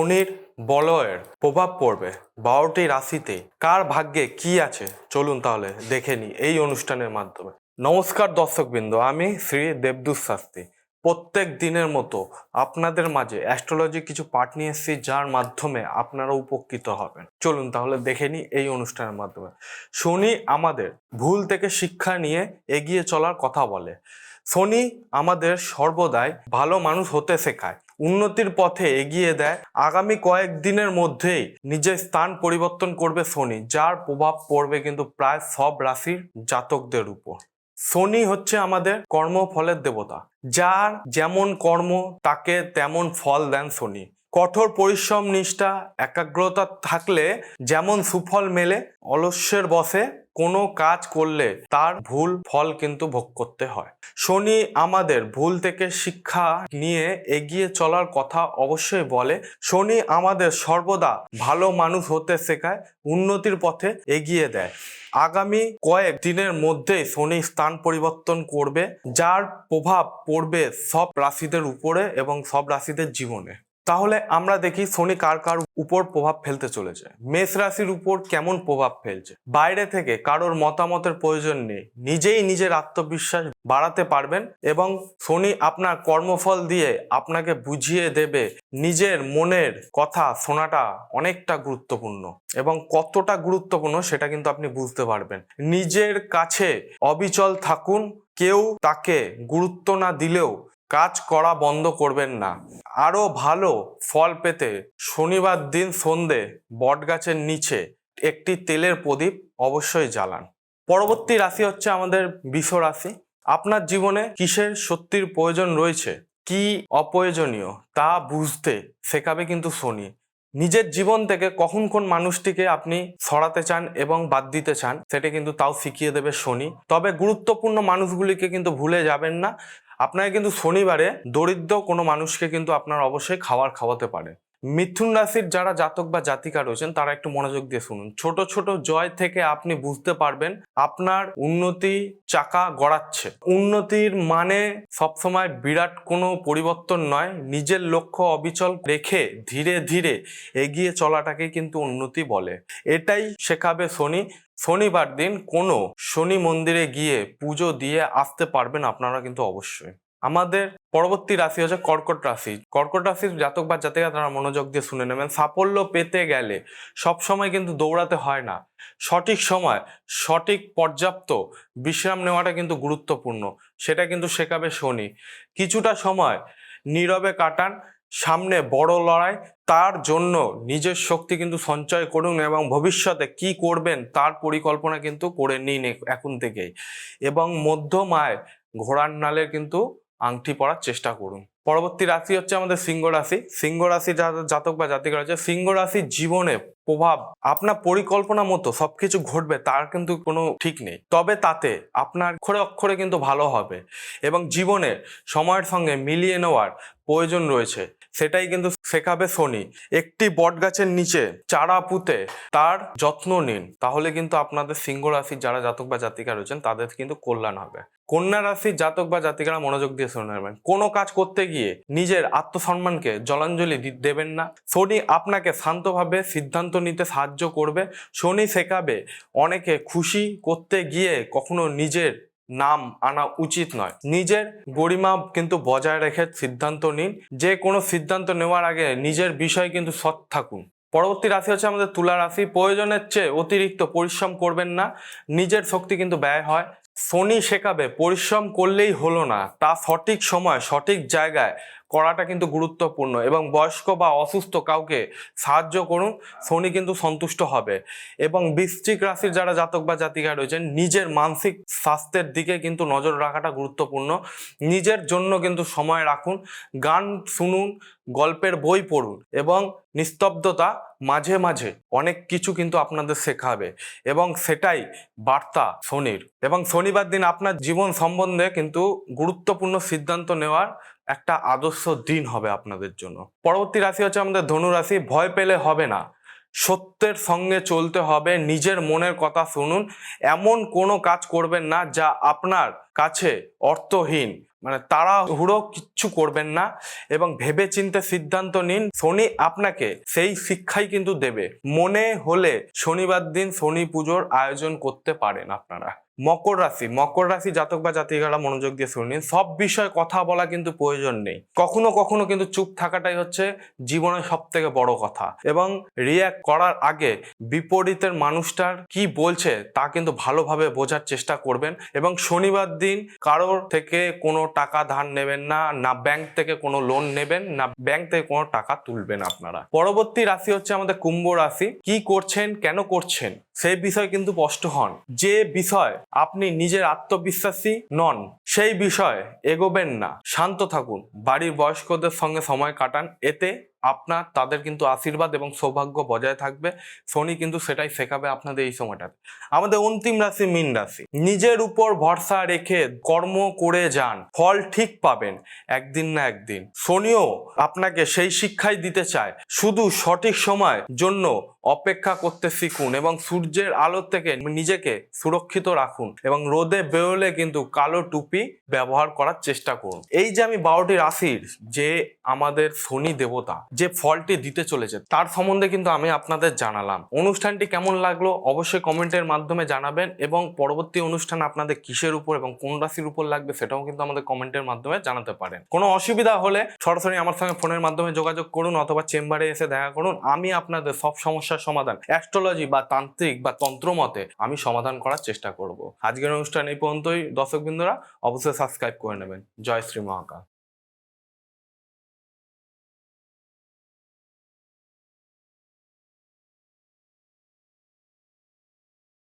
শনির বলয়ের প্রভাব পড়বে 12টি রাশিতে, কার ভাগ্যে কি আছে চলুন তাহলে দেখে নিই এই অনুষ্ঠানের মাধ্যমে। নমস্কার দর্শকবৃন্দ, আমি শ্রী দেবদূত শাস্ত্রী। প্রত্যেক দিনের মতো আপনাদের মাঝে অ্যাস্ট্রোলজি কিছু পাঠ নিয়ে এসেছি, যার মাধ্যমে আপনারা উপকৃত হবেন। চলুন তাহলে দেখে নিই এই অনুষ্ঠানের মাধ্যমে। শনি আমাদের ভুল থেকে শিক্ষা নিয়ে এগিয়ে চলার কথা বলে। শনি আমাদের সর্বদাই ভালো মানুষ হতে শেখায়, উন্নতির পথে এগিয়ে দেয়। আগামী কয়েকদিনের মধ্যেই নিজের স্থান পরিবর্তন করবে শনি, যার প্রভাব পড়বে কিন্তু প্রায় সব রাশির জাতকদের উপর। শনি হচ্ছে আমাদের কর্মফলের দেবতা, যার যেমন কর্ম তাকে তেমন ফল দেন শনি। কঠোর পরিশ্রম, নিষ্ঠা, একাগ্রতা থাকলে যেমন সুফল মেলে, অলস্যের বশে কোনো কাজ করলে তার ভুল ফল কিন্তু ভোগ করতে হয়। শনি আমাদের ভুল থেকে শিক্ষা নিয়ে এগিয়ে চলার কথা অবশ্যই বলে। শনি আমাদের সর্বদা ভালো মানুষ হতে শেখায়, উন্নতির পথে এগিয়ে দেয়। আগামী কয়েক দিনের মধ্যে শনি স্থান পরিবর্তন করবে, যার প্রভাব পড়বে সব রাশিদের উপরে এবং সব রাশিদের জীবনে। তাহলে আমরা দেখি শনি কার কার উপর প্রভাব ফেলতে চলেছে। মেষ রাশির উপর কেমন প্রভাব ফেলছে। বাইরে থেকে কারোর মতামতের প্রয়োজন নেই, নিজেই নিজের আত্মবিশ্বাস বাড়াতে পারবেন এবং শনি আপনার কর্মফল দিয়ে আপনাকে বুঝিয়ে দেবে নিজের মনের কথা শোনাটা অনেকটা গুরুত্বপূর্ণ, এবং কতটা গুরুত্বপূর্ণ সেটা কিন্তু আপনি বুঝতে পারবেন। নিজের কাছে অবিচল থাকুন, কেউ তাকে গুরুত্ব না দিলেও কাজ করা বন্ধ করবেন না। আরো ভালো ফল পেতে শনিবার দিন সন্ধে বটগাছের নিচে একটি তেলের প্রদীপ অবশ্যই জ্বালান। পরবর্তী রাশি হচ্ছে আমাদের বৃষ রাশি। আপনার জীবনে কিসের সত্যির প্রয়োজন রয়েছে, কি অপ্রয়োজনীয় তা বুঝতে শেখাবে কিন্তু শনি। নিজের জীবন থেকে কখন কোন মানুষটিকে আপনি সরাতে চান এবং বাদ দিতে চান, সেটা কিন্তু তাও শিখিয়ে দেবে শনি। তবে গুরুত্বপূর্ণ মানুষগুলিকে কিন্তু ভুলে যাবেন না। আপনাকে কিন্তু শনিবারে দরিদ্র কোনো মানুষকে কিন্তু আপনার অবশ্যই খাওয়াতে পারে। মিথুন রাশির যারা জাতক বা জাতিকা রয়েছেন তারা একটু মনোযোগ দিয়ে শুনুন। ছোট ছোট জয় থেকে আপনি বুঝতে পারবেন আপনার উন্নতি চাকা গড়াচ্ছে। উন্নতির মানে সবসময় বিরাট কোনো পরিবর্তন নয়, নিজের লক্ষ্য অবিচল রেখে ধীরে ধীরে এগিয়ে চলাটাকে কিন্তু উন্নতি বলে। এটাই শেখাবে শনি। শনিবার দিন কোনো শনি মন্দিরে গিয়ে পুজো দিয়ে আসতে পারবেন আপনারা কিন্তু অবশ্যই। আমাদের পরবর্তী রাশি হচ্ছে কর্কট রাশি। কর্কট রাশির জাতক বা জাতিকা তারা মনোযোগ দিয়ে শুনে নেবেন। সাফল্য পেতে গেলে সবসময় কিন্তু দৌড়াতে হয় না, সঠিক সময় সঠিক পর্যাপ্ত বিশ্রাম নেওয়াটা কিন্তু গুরুত্বপূর্ণ, সেটা কিন্তু শেখাবে শনি। কিছুটা সময় নীরবে কাটান, সামনে বড় লড়াই, তার জন্য নিজের শক্তি কিন্তু সঞ্চয় করুন এবং ভবিষ্যতে কি করবেন তার পরিকল্পনা কিন্তু করে নিন এখন থেকেই। এবং মধ্যম আয় ঘোড়ার নালের কিন্তু আংটি পরার চেষ্টা করুন। পরবর্তী রাশি হচ্ছে আমাদের সিংহ রাশি। সিংহ রাশি জাতক বা জাতিকা রয়েছে, সিংহ রাশির জীবনে প্রভাব আপনার পরিকল্পনা মতো সবকিছু ঘটবে তার কিন্তু কোনো ঠিক নেই, তবে তাতে আপনার অক্ষরে অক্ষরে কিন্তু ভালো হবে এবং জীবনে সময়ের সঙ্গে মিলিয়ে নেওয়ার প্রয়োজন রয়েছে, সেটাই কিন্তু শেখাবে শনি। একটি বটগাছের নিচে চারা পুঁতে তার যত্ন নিন, তাহলে কিন্তু আপনাদের সিংহ রাশির যারা জাতক বা জাতিকা রয়েছেন তাদের কিন্তু কল্যাণ হবে। কন্যা রাশির জাতক বা জাতিকারা মনোযোগ দিয়ে শুনে নেবেন। কোনো কাজ করতে গিয়ে নিজের আত্মসম্মানকে জলাঞ্জলি দেবেন না। শনি আপনাকে শান্তভাবে সিদ্ধান্ত নিতে সাহায্য করবে। শনি শেখাবে অনেকে খুশি করতে গিয়ে কখনো নিজের নাম আনা উচিত নয়। নিজের গরিমা কিন্তু বজায় রেখে সিদ্ধান্ত নিন। যে কোনো সিদ্ধান্ত নেওয়ার আগে নিজের বিষয় কিন্তু সৎ থাকুন। পরবর্তী রাশি হচ্ছে আমাদের তুলা রাশি। প্রয়োজনের চেয়ে অতিরিক্ত পরিশ্রম করবেন না, নিজের শক্তি কিন্তু ব্যয় হয়। শনি শেখাবে পরিশ্রম করলেই হলো না, তা সঠিক সময় সঠিক জায়গায় করাটা কিন্তু গুরুত্বপূর্ণ এবং বয়স্ক বা অসুস্থ কাউকে সাহায্য করুন, শনি কিন্তু সন্তুষ্ট হবে। এবং বৃশ্চিক রাশির যারা জাতক বা জাতিকা রয়েছেন নিজের মানসিক স্বাস্থ্যের দিকে কিন্তু নজর রাখাটা গুরুত্বপূর্ণ। নিজের জন্য কিন্তু সময় রাখুন, গান শুনুন, গল্পের বই পড়ুন এবং নিস্তব্ধতা মাঝে মাঝে অনেক কিছু কিন্তু আপনাদের শেখাবে এবং সেটাই বার্তা শনির। এবং শনিবার দিন আপনার জীবন সম্বন্ধে কিন্তু গুরুত্বপূর্ণ সিদ্ধান্ত নেওয়ার একটা আদর্শ দিন হবে আপনাদের জন্য। পরবর্তী রাশি হচ্ছে আমাদের ধনু রাশি। ভয় পেলে হবে না, সত্যের সঙ্গে চলতে হবে, নিজের মনের কথা শুনুন। এমন কোনো কাজ করবেন না যা আপনার কাছে অর্থহীন, মানে তাড়াহুড়ো কিচ্ছু করবেন না এবং ভেবেচিন্তে সিদ্ধান্ত নিন। শনি আপনাকে সেই শিক্ষাই কিন্তু দেবে। মনে হলে শনিবার দিন শনি পুজোর আয়োজন করতে পারেন আপনারা। মকর রাশি জাতক বা জাতিকারা মনোযোগ দিয়ে শুনুন। সব বিষয়ে কথা বলা কিন্তু প্রয়োজন নেই, কখনো কখনো কিন্তু চুপ থাকাটাই হচ্ছে জীবনের সব থেকে বড় কথা। এবং রিয়্যাক্ট করার আগে বিপরীতের মানুষটার কি বলছে তা কিন্তু ভালোভাবে বোঝার চেষ্টা করবেন। এবং শনিবার দিন কারোর থেকে কোনো টাকা ধার নেবেন না, না ব্যাংক থেকে কোনো লোন নেবেন, না ব্যাংক থেকে কোনো টাকা তুলবেন আপনারা। পরবর্তী রাশি হচ্ছে আমাদের কুম্ভ রাশি। কি করছেন, কেন করছেন সেই বিষয়ে কিন্তু স্পষ্ট হন। যে বিষয় আপনি নিজের আত্মবিশ্বাসী নন সেই বিষয়ে এগোবেন না, শান্ত থাকুন, বাড়ির বয়স্কদের সঙ্গে সময় কাটান, এতে আপনার তাদের কিন্তু আশীর্বাদ এবং সৌভাগ্য বজায় থাকবে। শনি কিন্তু সেটাই শেখাবে আপনাদের এই সময়টাতে। আমাদের অন্তিম রাশি মীন রাশি। নিজের উপর ভরসা রেখে কর্ম করে যান, ফল ঠিক পাবেন একদিন না একদিন। শনিও আপনাকে সেই শিক্ষাই দিতে চায়, শুধু সঠিক সময় জন্য অপেক্ষা করতে শিখুন এবং সূর্যের আলো থেকে নিজেকে সুরক্ষিত রাখুন এবং রোদে বেরোলে কিন্তু কালো টুপি ব্যবহার করার চেষ্টা করুন। এই যে আমি 12টি রাশির যে আমাদের শনি দেবতা যে ফলটি দিতে চলেছে তার সম্বন্ধে কিন্তু আমি আপনাদের জানালাম। অনুষ্ঠানটি কেমন লাগলো অবশ্যই কমেন্টের মাধ্যমে জানাবেন এবং পরবর্তী অনুষ্ঠান আপনাদের কিসের উপর এবং কোন রাশির উপর লাগবে সেটাও কিন্তু আমাদের কমেন্টের মাধ্যমে জানাতে পারেন। কোনো অসুবিধা হলে সরাসরি আমার সঙ্গে ফোনের মাধ্যমে যোগাযোগ করুন অথবা চেম্বারে এসে দেখা করুন। আমি আপনাদের সব সমস্যার সমাধান অ্যাস্ট্রোলজি বা তান্ত্রিক বা তন্ত্র মতে আমি সমাধান করার চেষ্টা করব। আজকের অনুষ্ঠান এই পর্যন্তই। দর্শকবৃন্দরা অবশ্যই সাবস্ক্রাইব করে নেবেন। জয় শ্রী মহাকাল।